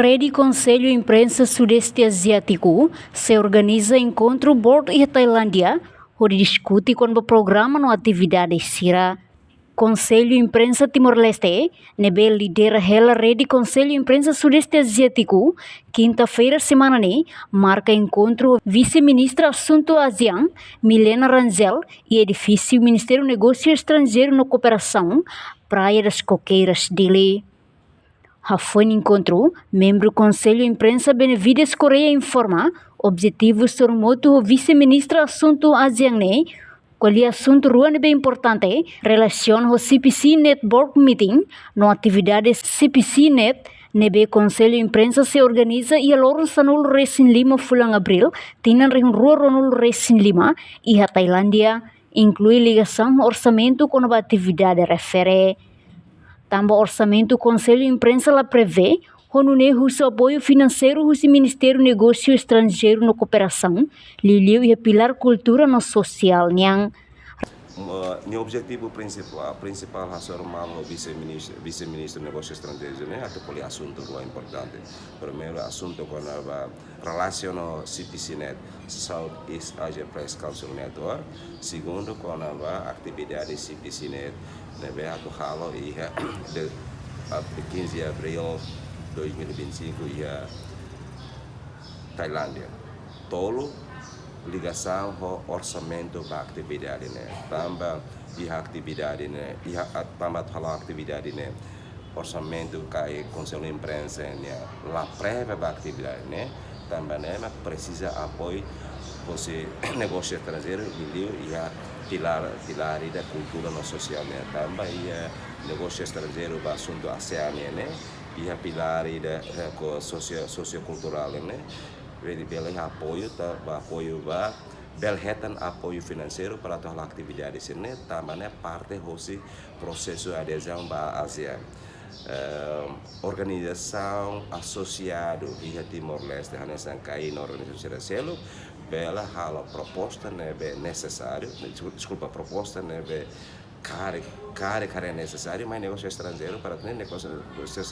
Rede Conselho Imprensa Sudeste Asiático se organiza encontro Board e Tailândia, onde discute com o programa no atividade Sira. Conselho Imprensa Timor-Leste, nebe lidera a Rede Conselho Imprensa Sudeste Asiático, quinta-feira semana ne, marca encontro Vice-Ministra Assunto ASEAN, Milena Rangel, e edifício Ministério Negócio Estrangeiro no Cooperação, Praia das Coqueiras dele. Foi no encontro, membro Conselho Imprensa Benevides Correia informa, objetivo sormoto o Vice-Ministra Assunto ASEAN ne, quali assunto ruan bem importante, relaciona o CPC Net Board Meeting, no atividade CPC Net, nebe Conselho Imprensa se organiza e a Loron Sanul Resin Lima fulang abril, tinan rin rua Ronul Resin Lima, e a Tailândia, inclui ligação orçamento com a atividade refere. Também orçamento Conselho Imprensa la prevê, onune o apoio financeiro do Ministério Negócio Estrangeiro no Cooperação, liliu e pilar cultura no social niang. Meu objetivo principal é formar o vice-ministro Negócio Estrangeiro, né? Até por assunto que é importante. Primeiro assunto com a relação CPCNet, Southeast Asia Press Council Network. Segundo com a atividade CPCNet, né? Ato halo ia de 15 de abril 2025 ia Tailândia. Tolo ligação ao orçamento para a atividade, né? Também a atividade, né? Também a atividade, né? Orçamento que o Conselho de Imprensa, né? La prévia para a atividade, né? Também, né? Precisa apoio para o negócio estrangeiro e a pilar da cultura no social, né? Também o negócio estrangeiro para assunto ASEAN, né? E a pilar da sociocultural, né? Bela apoio belhetan apoio financeiro para todas as atividades ini também parte do processo de adesão para a ASEAN. Organização associada e Timor-Leste nessa cair na organização da selo bela hala proposta necessário proposta cara necessário mas negócio estrangeiro para ter negócio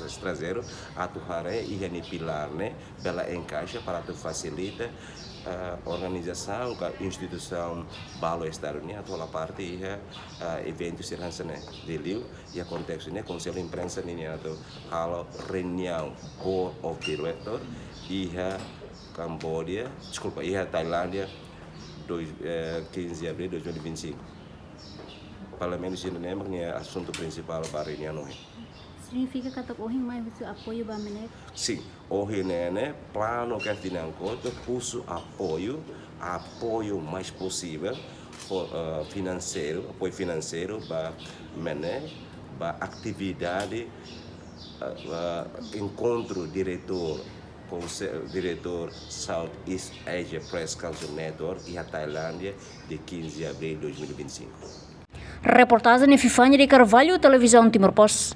estrangeiro atuar e pilar né bela encaixa para tu facilita organização a instituição balo estado né toda a parte e eventos circunstância né deliu e a contexto né Conselho Imprensa né atau halo reunião board of director e Cambodia e Tailândia 15 de abril 2025. Parlamento Sinonema é assunto principal para a reunião hoje. Significa que o mais apoio para menor? Sim, hoje né plano que tinha conta puso apoio mais possível apoio financeiro para menor atividade encontro diretor Southeast Asia Press Council Network e a Tailândia de 15 de abril de 2025. Reportagem Epifânia de Carvalho, Televisão Timor Post.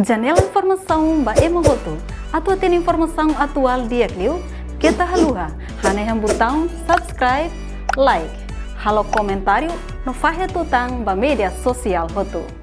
Janela Informação ba Emogoto. Atua tem informação atual dia Clio. Kita haluha. Haneham botão subscribe, like. Halo comentário no Fahia Tutang ba media sosial Hoto.